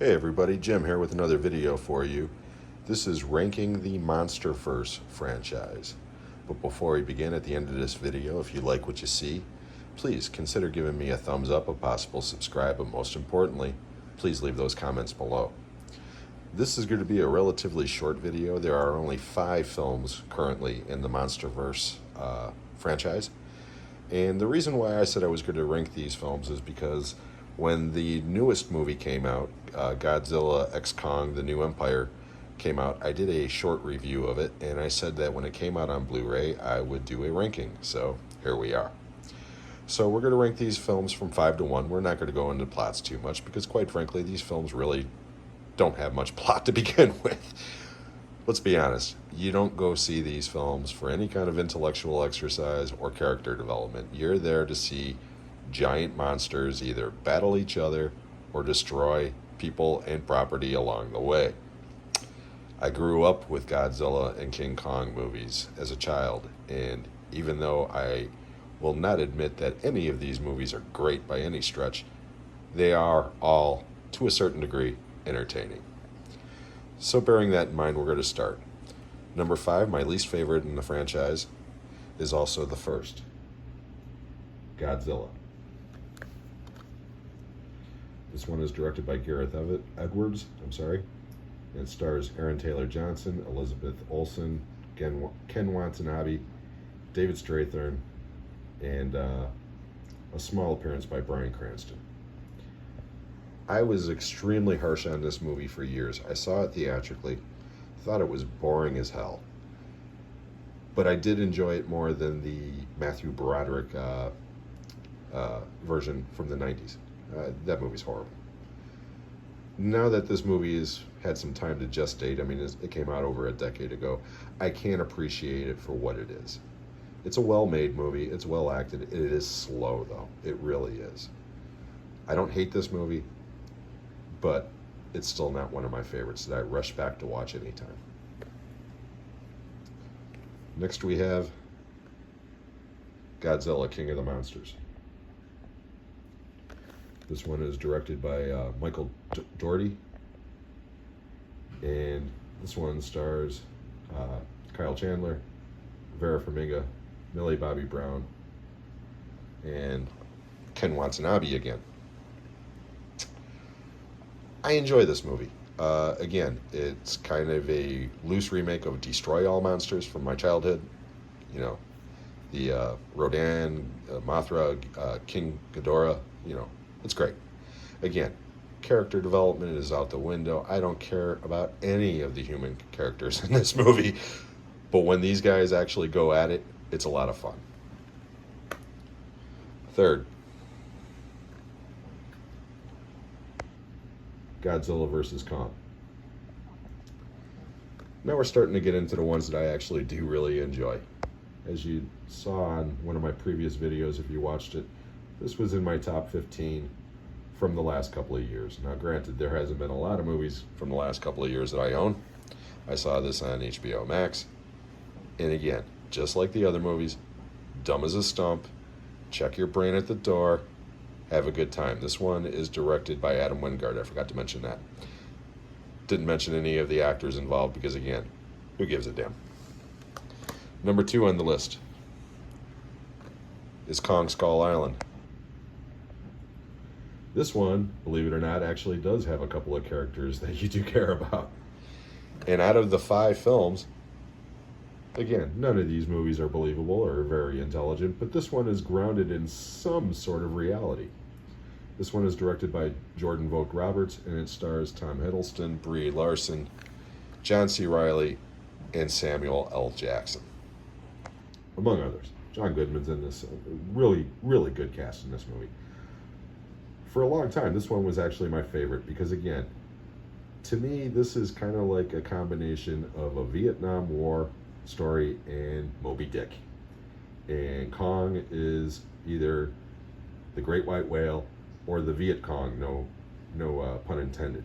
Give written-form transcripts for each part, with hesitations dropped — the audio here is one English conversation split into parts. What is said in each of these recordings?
Hey everybody, Jim here with another video for you. This is ranking the Monsterverse franchise. But before we begin, at the end of this video, if you like what you see, please consider giving me a thumbs up, a possible subscribe, but most importantly, please leave those comments below. This is going to be a relatively short video. There are only 5 films currently in the Monsterverse franchise. And the reason why I said I was going to rank these films is because when the newest movie came out, Godzilla x Kong: The New Empire came out, I did a short review of it, and I said that when it came out on Blu-ray, I would do a ranking. So here we are. So we're going to rank these films from 5 to 1. We're not going to go into plots too much because, quite frankly, these films really don't have much plot to begin with. Let's be honest, you don't go see these films for any kind of intellectual exercise or character development. You're there to see giant monsters either battle each other or destroy people and property along the way. I grew up with Godzilla and King Kong movies as a child, and even though I will not admit that any of these movies are great by any stretch, they are all, to a certain degree, entertaining. So bearing that in mind, we're going to start. Number 5, my least favorite in the franchise, is also the first, Godzilla. This one is directed by Gareth Edwards, and stars Aaron Taylor Johnson, Elizabeth Olsen, Ken Watanabe, David Strathairn, and a small appearance by Bryan Cranston. I was extremely harsh on this movie for years. I saw it theatrically, thought it was boring as hell. But I did enjoy it more than the Matthew Broderick version from the 90s. That movie's horrible. Now that this movie has had some time to gestate, I mean, it came out over a decade ago, I can't appreciate it for what it is. It's a well-made movie. It's well acted. It is slow, though. It really is. I don't hate this movie, but it's still not one of my favorites that I rush back to watch anytime. Next we have Godzilla, King of the Monsters. This one is directed by Michael Dougherty, and this one stars Kyle Chandler, Vera Farmiga, Millie Bobby Brown, and Ken Watanabe again. I enjoy this movie. Again, it's kind of a loose remake of Destroy All Monsters from my childhood. You know, the Rodan, Mothra, King Ghidorah, you know, it's great. Again, character development is out the window. I don't care about any of the human characters in this movie, but when these guys actually go at it, it's a lot of fun. Third, Godzilla vs. Kong. Now we're starting to get into the ones that I actually do really enjoy. As you saw on one of my previous videos, if you watched it, this was in my top 15 from the last couple of years. Now granted, there hasn't been a lot of movies from the last couple of years that I own. I saw this on HBO Max. And again, just like the other movies, dumb as a stump, check your brain at the door, have a good time. This one is directed by Adam Wingard. I forgot to mention that. Didn't mention any of the actors involved because, again, who gives a damn? Number 2 on the list is Kong Skull Island. This one, believe it or not, actually does have a couple of characters that you do care about. And out of the 5 films, again, none of these movies are believable or very intelligent, but this one is grounded in some sort of reality. This one is directed by Jordan Vogt-Roberts, and it stars Tom Hiddleston, Brie Larson, John C. Reilly, and Samuel L. Jackson, among others. John Goodman's in this. Really, really good cast in this movie. For a long time, this one was actually my favorite because, again, to me, this is kind of like a combination of a Vietnam War story and Moby Dick. And Kong is either the great white whale or the Viet Cong, no pun intended.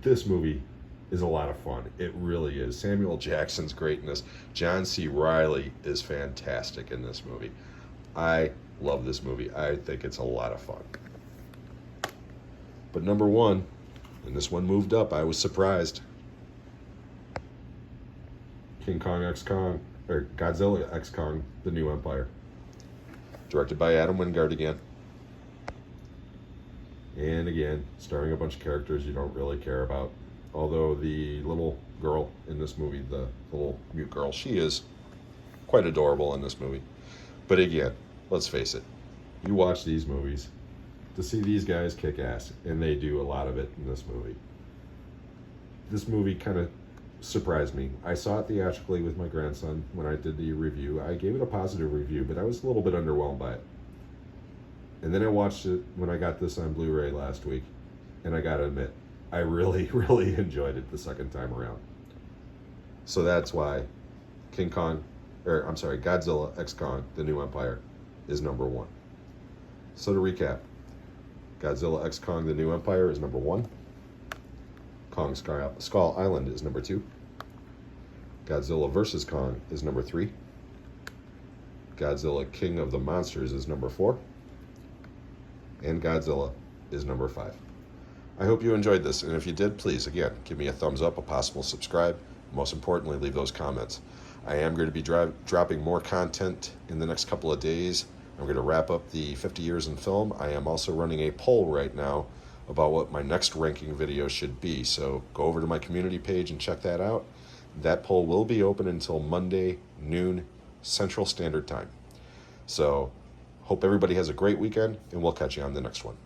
This movie is a lot of fun. It really is. Samuel Jackson's great in this. John C. Reilly is fantastic in this movie. I love this movie. I think it's a lot of fun. But number 1 And this one moved up. I was surprised. King Kong X Kong, or Godzilla X Kong, The New Empire. Directed by Adam Wingard again. And again, starring a bunch of characters you don't really care about. Although the little girl in this movie, the little mute girl, she is quite adorable in this movie. But again, let's face it, you watch these movies to see these guys kick ass, and they do a lot of it in this movie. This movie kind of surprised me. I saw it theatrically with my grandson when I did the review. I gave it a positive review, but I was a little bit underwhelmed by it. And then I watched it when I got this on Blu-ray last week, and I gotta admit, I really, really enjoyed it the second time around. So that's why Godzilla X Kong, The New Empire is number 1. So to recap, Godzilla X Kong, The New Empire is number 1. Kong Skull Island is number 2. Godzilla vs. Kong is number 3. Godzilla King of the Monsters is number 4. And Godzilla is number 5. I hope you enjoyed this, and if you did, please, again, give me a thumbs up, a possible subscribe. Most importantly, leave those comments. I am going to be dropping more content in the next couple of days. I'm going to wrap up the 50 years in film. I am also running a poll right now about what my next ranking video should be, so go over to my community page and check that out. That poll will be open until Monday, noon, Central Standard Time. So, hope everybody has a great weekend, and we'll catch you on the next one.